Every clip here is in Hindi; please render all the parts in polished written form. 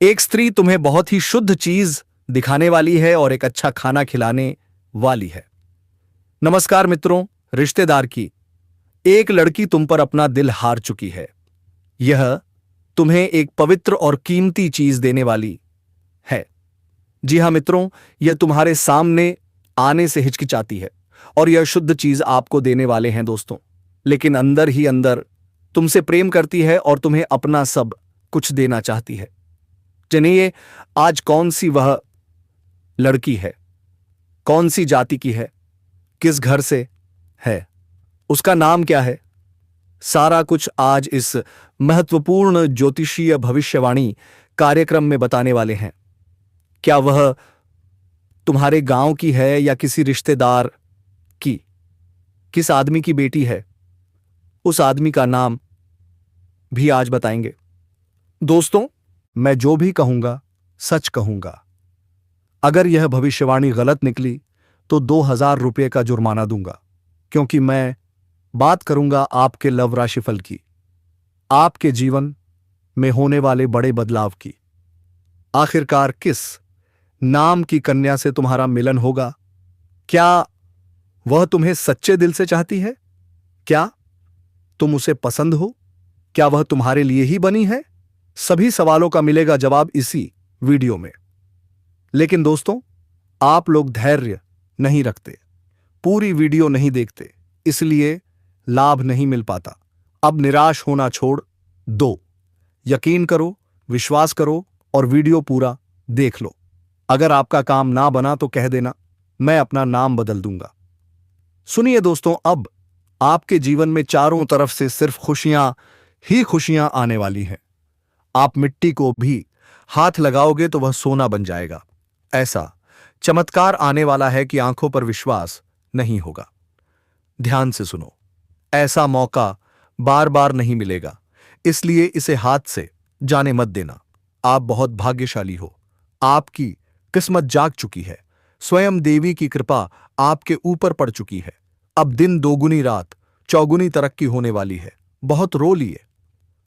एक स्त्री तुम्हें बहुत ही शुद्ध चीज दिखाने वाली है और एक अच्छा खाना खिलाने वाली है। नमस्कार मित्रों, रिश्तेदार की एक लड़की तुम पर अपना दिल हार चुकी है। यह तुम्हें एक पवित्र और कीमती चीज देने वाली है। जी हां मित्रों, यह तुम्हारे सामने आने से हिचकिचाती है और यह शुद्ध चीज आपको देने वाले हैं दोस्तों, लेकिन अंदर ही अंदर तुमसे प्रेम करती है और तुम्हें अपना सब कुछ देना चाहती है। जानिए आज कौन सी वह लड़की है, कौन सी जाति की है, किस घर से है, उसका नाम क्या है। सारा कुछ आज इस महत्वपूर्ण ज्योतिषीय भविष्यवाणी कार्यक्रम में बताने वाले हैं। क्या वह तुम्हारे गांव की है या किसी रिश्तेदार की, किस आदमी की बेटी है, उस आदमी का नाम भी आज बताएंगे। दोस्तों, मैं जो भी कहूंगा सच कहूंगा। अगर यह भविष्यवाणी गलत निकली तो 2000 रुपये का जुर्माना दूंगा, क्योंकि मैं बात करूंगा आपके लव राशिफल की, आपके जीवन में होने वाले बड़े बदलाव की। आखिरकार किस नाम की कन्या से तुम्हारा मिलन होगा? क्या वह तुम्हें सच्चे दिल से चाहती है? क्या तुम उसे पसंद हो? क्या वह तुम्हारे लिए ही बनी है? सभी सवालों का मिलेगा जवाब इसी वीडियो में। लेकिन दोस्तों, आप लोग धैर्य नहीं रखते, पूरी वीडियो नहीं देखते, इसलिए लाभ नहीं मिल पाता। अब निराश होना छोड़ दो, यकीन करो, विश्वास करो और वीडियो पूरा देख लो। अगर आपका काम ना बना तो कह देना, मैं अपना नाम बदल दूंगा। सुनिए दोस्तों, अब आपके जीवन में चारों तरफ से सिर्फ खुशियां ही खुशियां आने वाली हैं। आप मिट्टी को भी हाथ लगाओगे तो वह सोना बन जाएगा। ऐसा चमत्कार आने वाला है कि आंखों पर विश्वास नहीं होगा। ध्यान से सुनो, ऐसा मौका बार बार नहीं मिलेगा, इसलिए इसे हाथ से जाने मत देना। आप बहुत भाग्यशाली हो, आपकी किस्मत जाग चुकी है। स्वयं देवी की कृपा आपके ऊपर पड़ चुकी है। अब दिन दोगुनी रात चौगुनी तरक्की होने वाली है। बहुत रो लिए,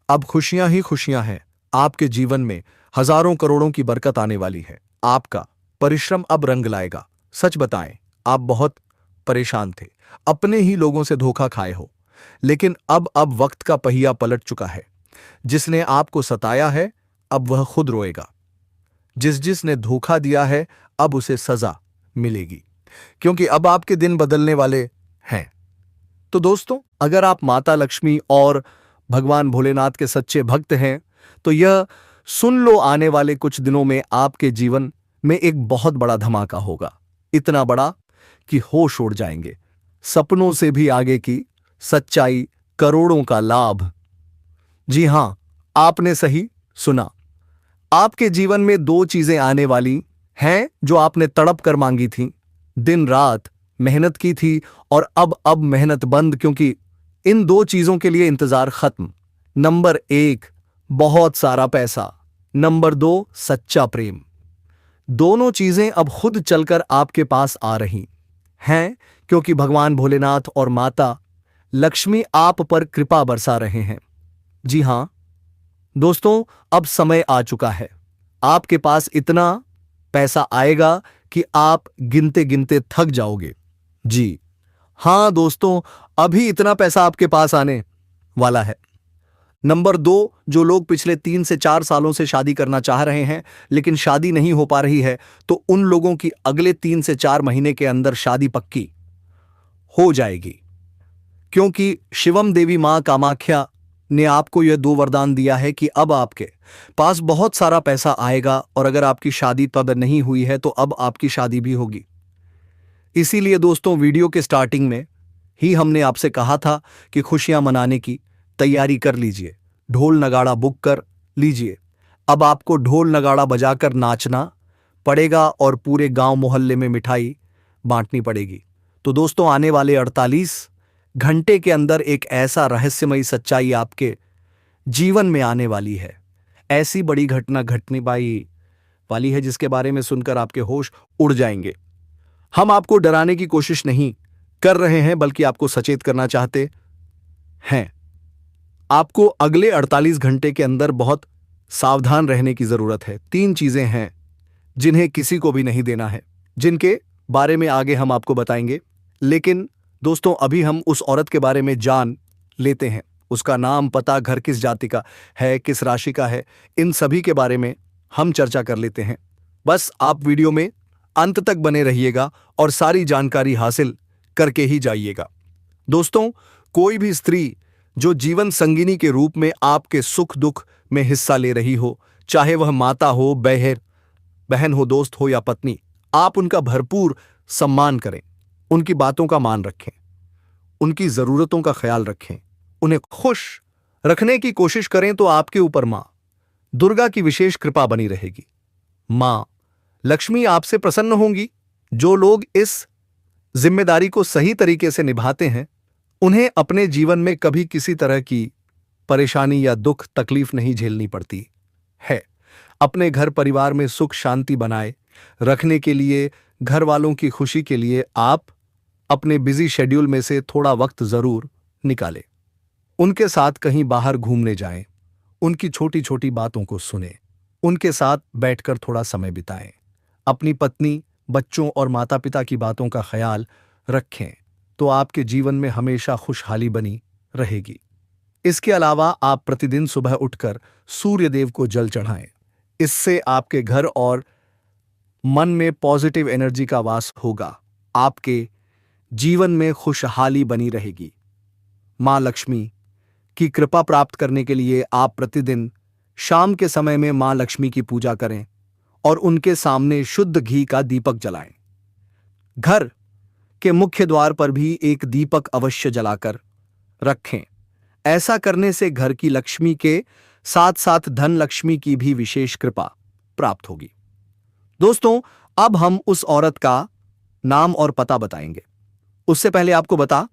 अब खुशियां ही खुशियां हैं। आपके जीवन में हजारों करोड़ों की बरकत आने वाली है। आपका परिश्रम अब रंग लाएगा। सच बताएं, आप बहुत परेशान थे, अपने ही लोगों से धोखा खाए हो, लेकिन अब वक्त का पहिया पलट चुका है। जिसने आपको सताया है अब वह खुद रोएगा। जिसने धोखा दिया है अब उसे सजा मिलेगी, क्योंकि अब आपके दिन बदलने वाले हैं। तो दोस्तों, अगर आप माता लक्ष्मी और भगवान भोलेनाथ के सच्चे भक्त हैं तो यह सुन लो, आने वाले कुछ दिनों में आपके जीवन में एक बहुत बड़ा धमाका होगा। इतना बड़ा कि होश उड़ जाएंगे। सपनों से भी आगे की सच्चाई, करोड़ों का लाभ। जी हां, आपने सही सुना। आपके जीवन में दो चीजें आने वाली हैं जो आपने तड़प कर मांगी थी, दिन रात मेहनत की थी, और अब मेहनत बंद, क्योंकि इन दो चीजों के लिए इंतजार खत्म। नंबर 1 बहुत सारा पैसा, नंबर 2 सच्चा प्रेम। दोनों चीजें अब खुद चलकर आपके पास आ रही हैं, क्योंकि भगवान भोलेनाथ और माता लक्ष्मी आप पर कृपा बरसा रहे हैं। जी हां दोस्तों, अब समय आ चुका है। आपके पास इतना पैसा आएगा कि आप गिनते गिनते थक जाओगे। जी हां दोस्तों, अभी इतना पैसा आपके पास आने वाला है। नंबर 2, जो लोग पिछले 3 से 4 सालों से शादी करना चाह रहे हैं लेकिन शादी नहीं हो पा रही है, तो उन लोगों की अगले 3 से 4 महीने के अंदर शादी पक्की हो जाएगी, क्योंकि शिवम देवी मां कामाख्या ने आपको यह 2 वरदान दिया है कि अब आपके पास बहुत सारा पैसा आएगा, और अगर आपकी शादी तब नहीं हुई है तो अब आपकी शादी भी होगी। इसीलिए दोस्तों, वीडियो के स्टार्टिंग में ही हमने आपसे कहा था कि खुशियां मनाने की तैयारी कर लीजिए, ढोल नगाड़ा बुक कर लीजिए। अब आपको ढोल नगाड़ा बजाकर नाचना पड़ेगा और पूरे गांव मोहल्ले में मिठाई बांटनी पड़ेगी। तो दोस्तों, आने वाले 48 घंटे के अंदर एक ऐसा रहस्यमयी सच्चाई आपके जीवन में आने वाली है। ऐसी बड़ी घटना घटने वाली है जिसके बारे में सुनकर आपके होश उड़ जाएंगे। हम आपको डराने की कोशिश नहीं कर रहे हैं, बल्कि आपको सचेत करना चाहते हैं। आपको अगले 48 घंटे के अंदर बहुत सावधान रहने की जरूरत है। 3 चीजें हैं जिन्हें किसी को भी नहीं देना है, जिनके बारे में आगे हम आपको बताएंगे। लेकिन दोस्तों, अभी हम उस औरत के बारे में जान लेते हैं। उसका नाम, पता, घर किस जाति का है, किस राशि का है, इन सभी के बारे में हम चर्चा कर लेते हैं। बस आप वीडियो में अंत तक बने रहिएगा और सारी जानकारी हासिल करके ही जाइएगा। दोस्तों, कोई भी स्त्री जो जीवन संगिनी के रूप में आपके सुख दुख में हिस्सा ले रही हो, चाहे वह माता हो, बहन हो, दोस्त हो या पत्नी, आप उनका भरपूर सम्मान करें, उनकी बातों का मान रखें, उनकी जरूरतों का ख्याल रखें, उन्हें खुश रखने की कोशिश करें तो आपके ऊपर मां दुर्गा की विशेष कृपा बनी रहेगी। मां लक्ष्मी आपसे प्रसन्न होंगी। जो लोग इस जिम्मेदारी को सही तरीके से निभाते हैं, उन्हें अपने जीवन में कभी किसी तरह की परेशानी या दुख तकलीफ नहीं झेलनी पड़ती है। अपने घर परिवार में सुख शांति बनाए रखने के लिए, घर वालों की खुशी के लिए आप अपने बिजी शेड्यूल में से थोड़ा वक्त जरूर निकालें। उनके साथ कहीं बाहर घूमने जाएं, उनकी छोटी छोटी बातों को सुनें, उनके साथ बैठकर थोड़ा समय बिताएं। अपनी पत्नी, बच्चों और माता पिता की बातों का ख्याल रखें तो आपके जीवन में हमेशा खुशहाली बनी रहेगी। इसके अलावा आप प्रतिदिन सुबह उठकर सूर्य देव को जल चढ़ाएं। इससे आपके घर और मन में पॉजिटिव एनर्जी का वास होगा। आपके जीवन में खुशहाली बनी रहेगी। मां लक्ष्मी की कृपा प्राप्त करने के लिए आप प्रतिदिन शाम के समय में मां लक्ष्मी की पूजा करें और उनके सामने शुद्ध घी का दीपक जलाएं। घर के मुख्य द्वार पर भी एक दीपक अवश्य जलाकर रखें। ऐसा करने से घर की लक्ष्मी के साथ साथ धन लक्ष्मी की भी विशेष कृपा प्राप्त होगी। दोस्तों, अब हम उस औरत का नाम और पता बताएंगे। उससे पहले आपको बता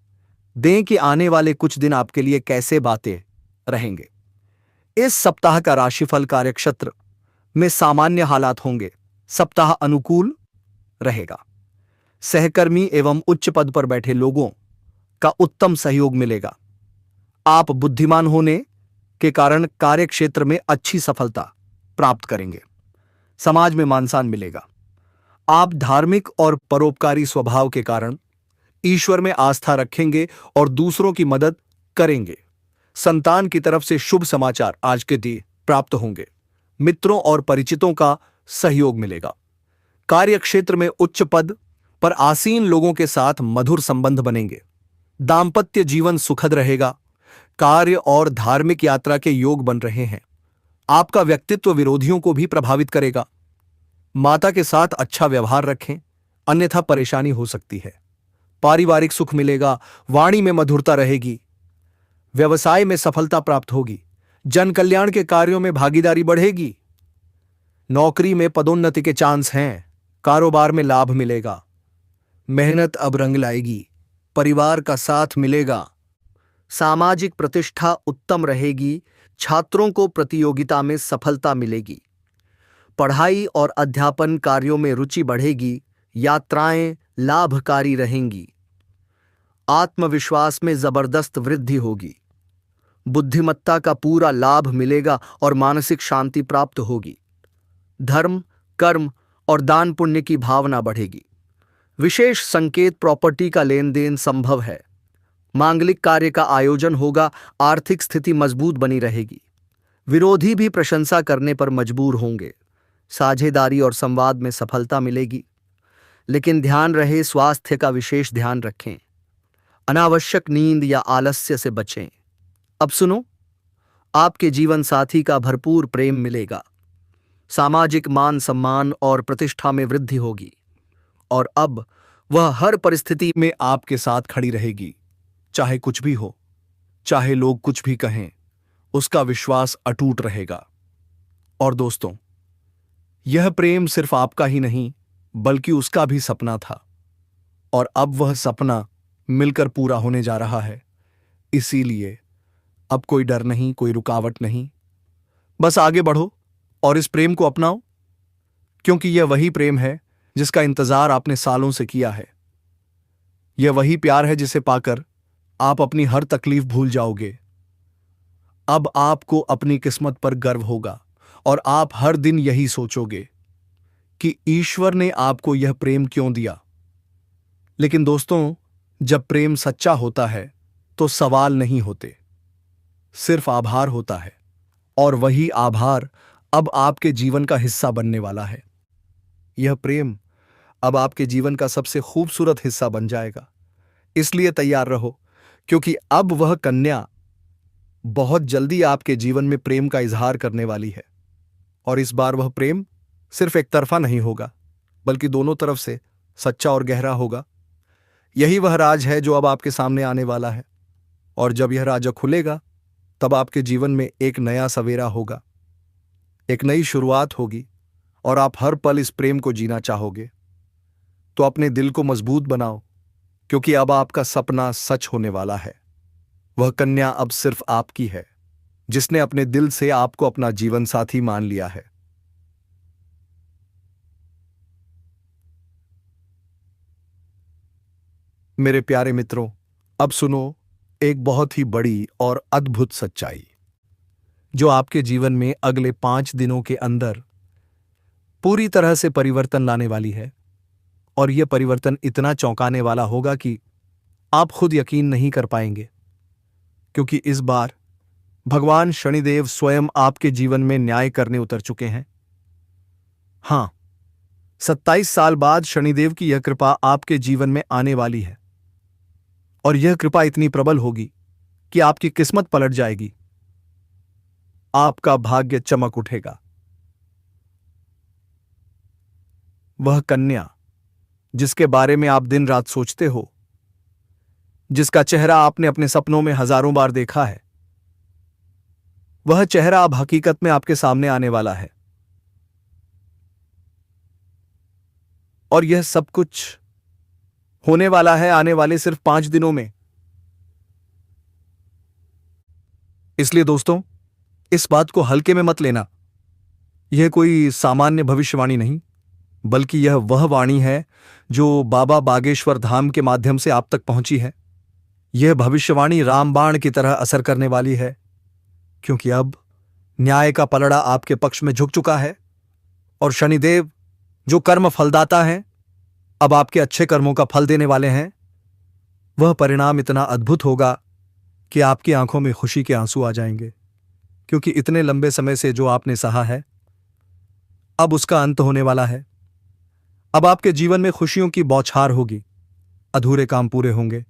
दें कि आने वाले कुछ दिन आपके लिए कैसे बातें रहेंगे। इस सप्ताह का राशिफल कार्यक्षेत्र में सामान्य हालात होंगे। सप्ताह अनुकूल रहेगा। सहकर्मी एवं उच्च पद पर बैठे लोगों का उत्तम सहयोग मिलेगा। आप बुद्धिमान होने के कारण कार्यक्षेत्र में अच्छी सफलता प्राप्त करेंगे। समाज में मान सम्मान मिलेगा। आप धार्मिक और परोपकारी स्वभाव के कारण ईश्वर में आस्था रखेंगे और दूसरों की मदद करेंगे। संतान की तरफ से शुभ समाचार आज के दिन प्राप्त होंगे। मित्रों और परिचितों का सहयोग मिलेगा। कार्यक्षेत्र में उच्च पद पर आसीन लोगों के साथ मधुर संबंध बनेंगे। दांपत्य जीवन सुखद रहेगा। कार्य और धार्मिक यात्रा के योग बन रहे हैं। आपका व्यक्तित्व विरोधियों को भी प्रभावित करेगा। माता के साथ अच्छा व्यवहार रखें, अन्यथा परेशानी हो सकती है। पारिवारिक सुख मिलेगा। वाणी में मधुरता रहेगी। व्यवसाय में सफलता प्राप्त होगी। जन कल्याण के कार्यों में भागीदारी बढ़ेगी। नौकरी में पदोन्नति के चांस हैं। कारोबार में लाभ मिलेगा। मेहनत अब रंग लाएगी। परिवार का साथ मिलेगा। सामाजिक प्रतिष्ठा उत्तम रहेगी। छात्रों को प्रतियोगिता में सफलता मिलेगी। पढ़ाई और अध्यापन कार्यों में रुचि बढ़ेगी। यात्राएं लाभकारी रहेंगी। आत्मविश्वास में जबरदस्त वृद्धि होगी। बुद्धिमत्ता का पूरा लाभ मिलेगा और मानसिक शांति प्राप्त होगी। धर्म, कर्म और दान पुण्य की भावना बढ़ेगी। विशेष संकेत प्रॉपर्टी का लेन देन संभव है। मांगलिक कार्य का आयोजन होगा। आर्थिक स्थिति मजबूत बनी रहेगी। विरोधी भी प्रशंसा करने पर मजबूर होंगे। साझेदारी और संवाद में सफलता मिलेगी। लेकिन ध्यान रहे, स्वास्थ्य का विशेष ध्यान रखें। अनावश्यक नींद या आलस्य से बचें। अब सुनो, आपके जीवन साथी का भरपूर प्रेम मिलेगा। सामाजिक मान सम्मान और प्रतिष्ठा में वृद्धि होगी और अब वह हर परिस्थिति में आपके साथ खड़ी रहेगी। चाहे कुछ भी हो, चाहे लोग कुछ भी कहें, उसका विश्वास अटूट रहेगा। और दोस्तों, यह प्रेम सिर्फ आपका ही नहीं बल्कि उसका भी सपना था और अब वह सपना मिलकर पूरा होने जा रहा है। इसीलिए अब कोई डर नहीं, कोई रुकावट नहीं। बस आगे बढ़ो और इस प्रेम को अपनाओ, क्योंकि यह वही प्रेम है जिसका इंतजार आपने सालों से किया है। यह वही प्यार है जिसे पाकर आप अपनी हर तकलीफ भूल जाओगे। अब आपको अपनी किस्मत पर गर्व होगा और आप हर दिन यही सोचोगे कि ईश्वर ने आपको यह प्रेम क्यों दिया। लेकिन दोस्तों, जब प्रेम सच्चा होता है तो सवाल नहीं होते, सिर्फ आभार होता है। और वही आभार अब आपके जीवन का हिस्सा बनने वाला है। यह प्रेम अब आपके जीवन का सबसे खूबसूरत हिस्सा बन जाएगा। इसलिए तैयार रहो, क्योंकि अब वह कन्या बहुत जल्दी आपके जीवन में प्रेम का इजहार करने वाली है। और इस बार वह प्रेम सिर्फ एक तरफा नहीं होगा, बल्कि दोनों तरफ से सच्चा और गहरा होगा। यही वह राज है जो अब आपके सामने आने वाला है। और जब यह राज खुलेगा, तब आपके जीवन में एक नया सवेरा होगा, एक नई शुरुआत होगी, और आप हर पल इस प्रेम को जीना चाहोगे। तो अपने दिल को मजबूत बनाओ, क्योंकि अब आपका सपना सच होने वाला है। वह कन्या अब सिर्फ आपकी है, जिसने अपने दिल से आपको अपना जीवन साथी मान लिया है। मेरे प्यारे मित्रों, अब सुनो एक बहुत ही बड़ी और अद्भुत सच्चाई, जो आपके जीवन में अगले 5 दिनों के अंदर पूरी तरह से परिवर्तन लाने वाली है। और यह परिवर्तन इतना चौंकाने वाला होगा कि आप खुद यकीन नहीं कर पाएंगे, क्योंकि इस बार भगवान शनिदेव स्वयं आपके जीवन में न्याय करने उतर चुके हैं। हां, 27 साल बाद शनिदेव की यह कृपा आपके जीवन में आने वाली है। और यह कृपा इतनी प्रबल होगी कि आपकी किस्मत पलट जाएगी, आपका भाग्य चमक उठेगा। वह कन्या जिसके बारे में आप दिन रात सोचते हो, जिसका चेहरा आपने अपने सपनों में हजारों बार देखा है, वह चेहरा अब हकीकत में आपके सामने आने वाला है। और यह सब कुछ होने वाला है आने वाले सिर्फ 5 दिनों में। इसलिए दोस्तों, इस बात को हल्के में मत लेना। यह कोई सामान्य भविष्यवाणी नहीं, बल्कि यह वह वाणी है जो बाबा बागेश्वर धाम के माध्यम से आप तक पहुंची है। यह भविष्यवाणी रामबाण की तरह असर करने वाली है, क्योंकि अब न्याय का पलड़ा आपके पक्ष में झुक चुका है। और शनिदेव जो कर्म फलदाता हैं, अब आपके अच्छे कर्मों का फल देने वाले हैं। वह परिणाम इतना अद्भुत होगा कि आपकी आंखों में खुशी के आंसू आ जाएंगे, क्योंकि इतने लंबे समय से जो आपने सहा है, अब उसका अंत होने वाला है। अब आपके जीवन में खुशियों की बौछार होगी, अधूरे काम पूरे होंगे,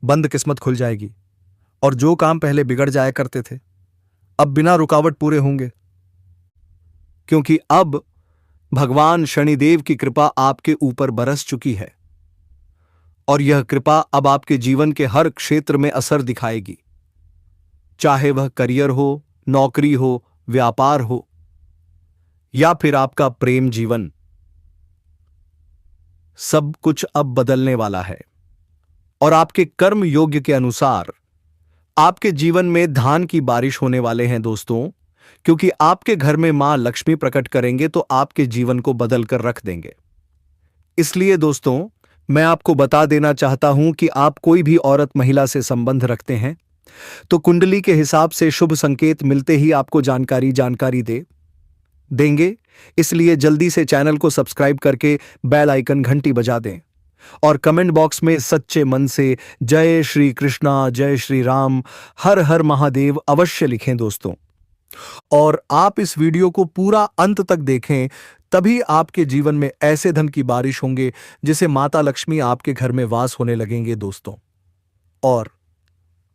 बंद किस्मत खुल जाएगी, और जो काम पहले बिगड़ जाया करते थे, अब बिना रुकावट पूरे होंगे, क्योंकि अब भगवान शनिदेव की कृपा आपके ऊपर बरस चुकी है। और यह कृपा अब आपके जीवन के हर क्षेत्र में असर दिखाएगी, चाहे वह करियर हो, नौकरी हो, व्यापार हो, या फिर आपका प्रेम जीवन। सब कुछ अब बदलने वाला है। और आपके कर्म योग्य के अनुसार आपके जीवन में धान की बारिश होने वाले हैं दोस्तों, क्योंकि आपके घर में मां लक्ष्मी प्रकट करेंगे तो आपके जीवन को बदल कर रख देंगे। इसलिए दोस्तों, मैं आपको बता देना चाहता हूं कि आप कोई भी औरत महिला से संबंध रखते हैं तो कुंडली के हिसाब से शुभ संकेत मिलते ही आपको जानकारी देंगे। इसलिए जल्दी से चैनल को सब्सक्राइब करके बेल आइकन घंटी बजा दें, और कमेंट बॉक्स में सच्चे मन से जय श्री कृष्णा, जय श्री राम, हर हर महादेव अवश्य लिखें दोस्तों। और आप इस वीडियो को पूरा अंत तक देखें, तभी आपके जीवन में ऐसे धन की बारिश होंगे जिसे माता लक्ष्मी आपके घर में वास होने लगेंगे दोस्तों। और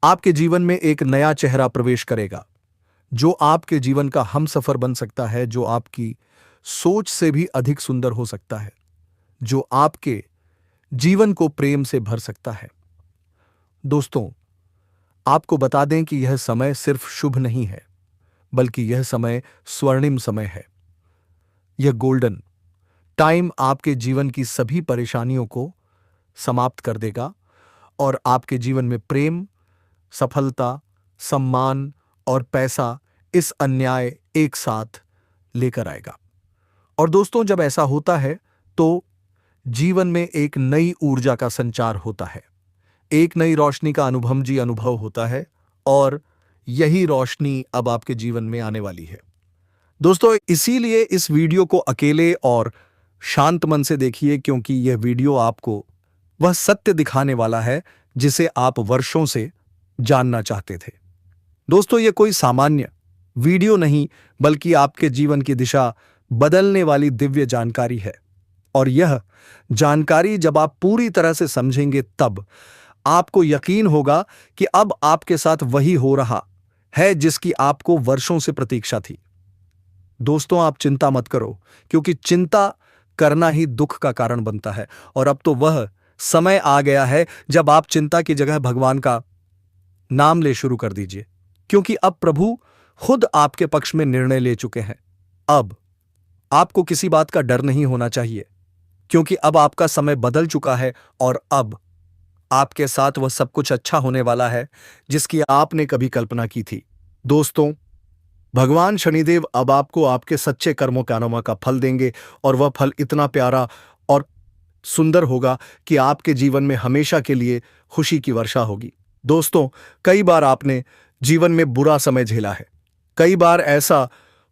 आपके जीवन में एक नया चेहरा प्रवेश करेगा, जो आपके जीवन का हमसफर बन सकता है, जो आपकी सोच से भी अधिक सुंदर हो सकता है, जो आपके जीवन को प्रेम से भर सकता है। दोस्तों, आपको बता दें कि यह समय सिर्फ शुभ नहीं है, बल्कि यह समय स्वर्णिम समय है। यह गोल्डन टाइम आपके जीवन की सभी परेशानियों को समाप्त कर देगा और आपके जीवन में प्रेम, सफलता, सम्मान और पैसा इस अन्याय एक साथ लेकर आएगा। और दोस्तों, जब ऐसा होता है तो जीवन में एक नई ऊर्जा का संचार होता है, एक नई रोशनी का अनुभव होता है, और यही रोशनी अब आपके जीवन में आने वाली है। दोस्तों, इसीलिए इस वीडियो को अकेले और शांत मन से देखिए, क्योंकि यह वीडियो आपको वह सत्य दिखाने वाला है जिसे आप वर्षों से जानना चाहते थे। दोस्तों, यह कोई सामान्य वीडियो नहीं, बल्कि आपके जीवन की दिशा बदलने वाली दिव्य जानकारी है। और यह जानकारी जब आप पूरी तरह से समझेंगे, तब आपको यकीन होगा कि अब आपके साथ वही हो रहा है जिसकी आपको वर्षों से प्रतीक्षा थी। दोस्तों, आप चिंता मत करो, क्योंकि चिंता करना ही दुख का कारण बनता है। और अब तो वह समय आ गया है जब आप चिंता की जगह भगवान का नाम ले शुरू कर दीजिए, क्योंकि अब प्रभु खुद आपके पक्ष में निर्णय ले चुके हैं। अब आपको किसी बात का डर नहीं होना चाहिए, क्योंकि अब आपका समय बदल चुका है और अब आपके साथ वह सब कुछ अच्छा होने वाला है जिसकी आपने कभी कल्पना की थी। दोस्तों, भगवान शनिदेव अब आपको आपके सच्चे कर्मों का फल देंगे, और वह फल इतना प्यारा और सुंदर होगा कि आपके जीवन में हमेशा के लिए खुशी की वर्षा होगी। दोस्तों, कई बार आपने जीवन में बुरा समय झेला है। कई बार ऐसा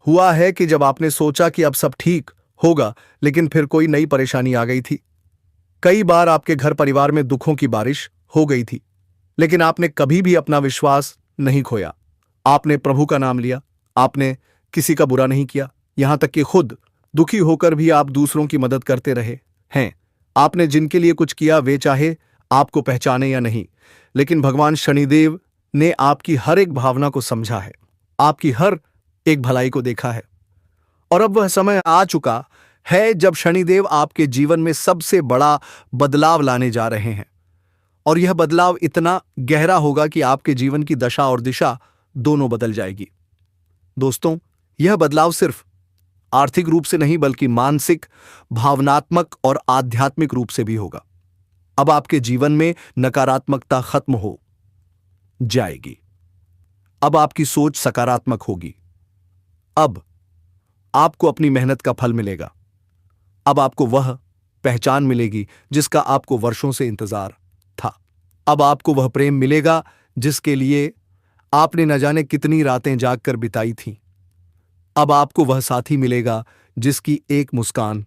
हुआ है कि जब आपने सोचा कि अब सब ठीक होगा, लेकिन फिर कोई नई परेशानी आ गई थी। कई बार आपके घर परिवार में दुखों की बारिश हो गई थी, लेकिन आपने कभी भी अपना विश्वास नहीं खोया। आपने प्रभु का नाम लिया, आपने किसी का बुरा नहीं किया, यहां तक कि खुद दुखी होकर भी आप दूसरों की मदद करते रहे हैं। आपने जिनके लिए कुछ किया, वे चाहे आपको पहचाने या नहीं, लेकिन भगवान शनिदेव ने आपकी हर एक भावना को समझा है, आपकी हर एक भलाई को देखा है। और अब वह समय आ चुका है जब शनिदेव आपके जीवन में सबसे बड़ा बदलाव लाने जा रहे हैं। और यह बदलाव इतना गहरा होगा कि आपके जीवन की दशा और दिशा दोनों बदल जाएगी। दोस्तों, यह बदलाव सिर्फ आर्थिक रूप से नहीं, बल्कि मानसिक, भावनात्मक और आध्यात्मिक रूप से भी होगा। अब आपके जीवन में नकारात्मकता खत्म हो जाएगी। अब आपकी सोच सकारात्मक होगी। अब आपको अपनी मेहनत का फल मिलेगा। अब आपको वह पहचान मिलेगी जिसका आपको वर्षों से इंतजार था। अब आपको वह प्रेम मिलेगा जिसके लिए आपने न जाने कितनी रातें जागकर बिताई थीं। अब आपको वह साथी मिलेगा जिसकी एक मुस्कान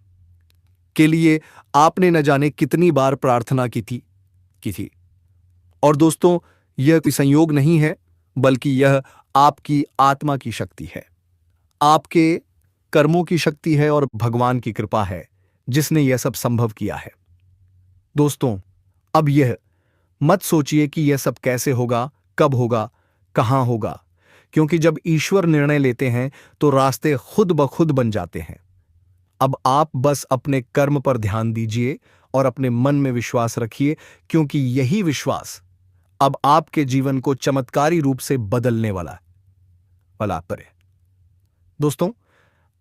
के लिए आपने न जाने कितनी बार प्रार्थना की थी। और दोस्तों, यह कोई संयोग नहीं है, बल्कि यह आपकी आत्मा की शक्ति है, आपके कर्मों की शक्ति है और भगवान की कृपा है जिसने यह सब संभव किया है। दोस्तों, अब यह मत सोचिए कि यह सब कैसे होगा, कब होगा, कहां होगा, क्योंकि जब ईश्वर निर्णय लेते हैं तो रास्ते खुद ब खुद बन जाते हैं। अब आप बस अपने कर्म पर ध्यान दीजिए और अपने मन में विश्वास रखिए, क्योंकि यही विश्वास अब आपके जीवन को चमत्कारी रूप से बदलने वाला है। दोस्तों,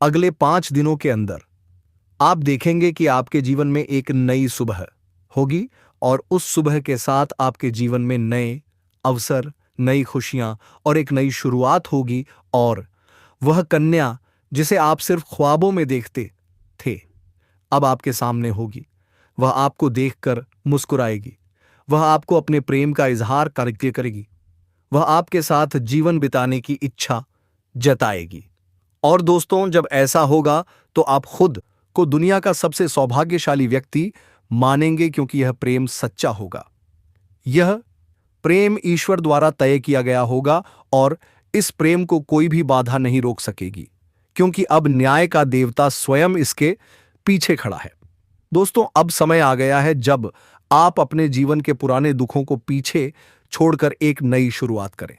अगले 5 दिनों के अंदर आप देखेंगे कि आपके जीवन में एक नई सुबह होगी, और उस सुबह के साथ आपके जीवन में नए अवसर, नई खुशियां और एक नई शुरुआत होगी। और वह कन्या जिसे आप सिर्फ ख्वाबों में देखते थे, अब आपके सामने होगी। वह आपको देखकर मुस्कुराएगी, वह आपको अपने प्रेम का इजहार करेगी, वह आपके साथ जीवन बिताने की इच्छा जताएगी। और दोस्तों, जब ऐसा होगा तो आप खुद को दुनिया का सबसे सौभाग्यशाली व्यक्ति मानेंगे, क्योंकि यह प्रेम सच्चा होगा। यह प्रेम ईश्वर द्वारा तय किया गया होगा, और इस प्रेम को कोई भी बाधा नहीं रोक सकेगी, क्योंकि अब न्याय का देवता स्वयं इसके पीछे खड़ा है। दोस्तों, अब समय आ गया है जब आप अपने जीवन के पुराने दुखों को पीछे छोड़कर एक नई शुरुआत करें।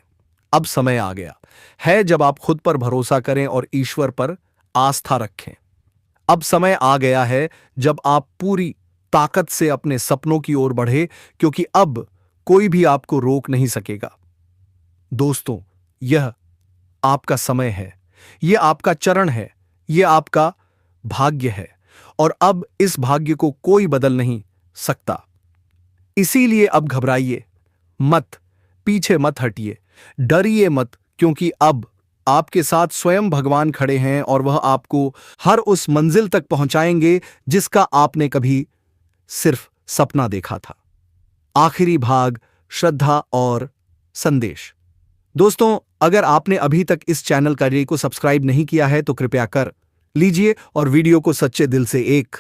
अब समय आ गया है जब आप खुद पर भरोसा करें और ईश्वर पर आस्था रखें। अब समय आ गया है जब आप पूरी ताकत से अपने सपनों की ओर बढ़े, क्योंकि अब कोई भी आपको रोक नहीं सकेगा। दोस्तों, यह आपका समय है, यह आपका चरण है, यह आपका भाग्य है, और अब इस भाग्य को कोई बदल नहीं सकता। इसीलिए अब घबराइए मत, पीछे मत हटिए, डरिए मत, क्योंकि अब आपके साथ स्वयं भगवान खड़े हैं और वह आपको हर उस मंजिल तक पहुंचाएंगे जिसका आपने कभी सिर्फ सपना देखा था। आखिरी भाग, श्रद्धा और संदेश। दोस्तों, अगर आपने अभी तक इस चैनल कार्य को सब्सक्राइब नहीं किया है तो कृपया कर लीजिए और वीडियो को सच्चे दिल से एक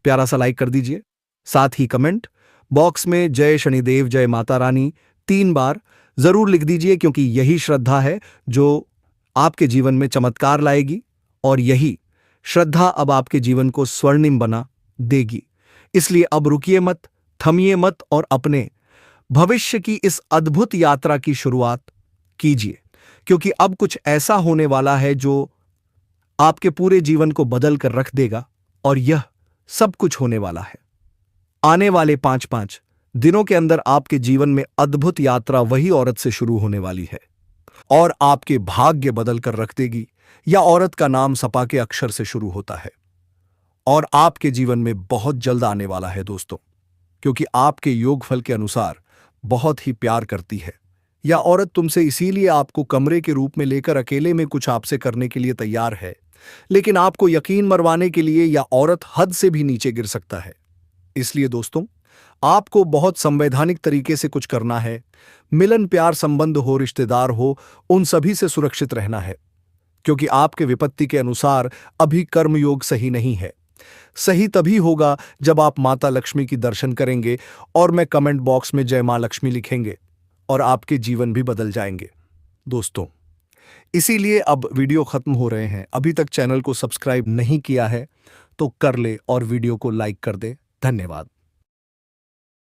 प्यारा सा लाइक कर दीजिए। साथ ही कमेंट बॉक्स में जय शनिदेव जय माता रानी 3 बार जरूर लिख दीजिए, क्योंकि यही श्रद्धा है जो आपके जीवन में चमत्कार लाएगी और यही श्रद्धा अब आपके जीवन को स्वर्णिम बना देगी। इसलिए अब रुकिए मत, थमिए मत और अपने भविष्य की इस अद्भुत यात्रा की शुरुआत कीजिए, क्योंकि अब कुछ ऐसा होने वाला है जो आपके पूरे जीवन को बदल कर रख देगा। और यह सब कुछ होने वाला है आने वाले 5 दिनों के अंदर। आपके जीवन में अद्भुत यात्रा वही औरत से शुरू होने वाली है और आपके भाग्य बदल कर रख देगी। यह औरत का नाम सपा के अक्षर से शुरू होता है और आपके जीवन में बहुत जल्द आने वाला है दोस्तों, क्योंकि आपके योगफल के अनुसार बहुत ही प्यार करती है। यह औरत तुमसे इसीलिए आपको कमरे के रूप में लेकर अकेले में कुछ आपसे करने के लिए तैयार है, लेकिन आपको यकीन मरवाने के लिए यह औरत हद से भी नीचे गिर सकता है। इसलिए दोस्तों, आपको बहुत संवैधानिक तरीके से कुछ करना है। मिलन, प्यार संबंध हो, रिश्तेदार हो, उन सभी से सुरक्षित रहना है, क्योंकि आपके विपत्ति के अनुसार अभी कर्मयोग सही नहीं है। सही तभी होगा जब आप माता लक्ष्मी की दर्शन करेंगे और मैं कमेंट बॉक्स में जय मां लक्ष्मी लिखेंगे और आपके जीवन भी बदल जाएंगे दोस्तों। इसीलिए अब वीडियो खत्म हो रहे हैं। अभी तक चैनल को सब्सक्राइब नहीं किया है तो कर ले और वीडियो को लाइक कर दे। धन्यवाद।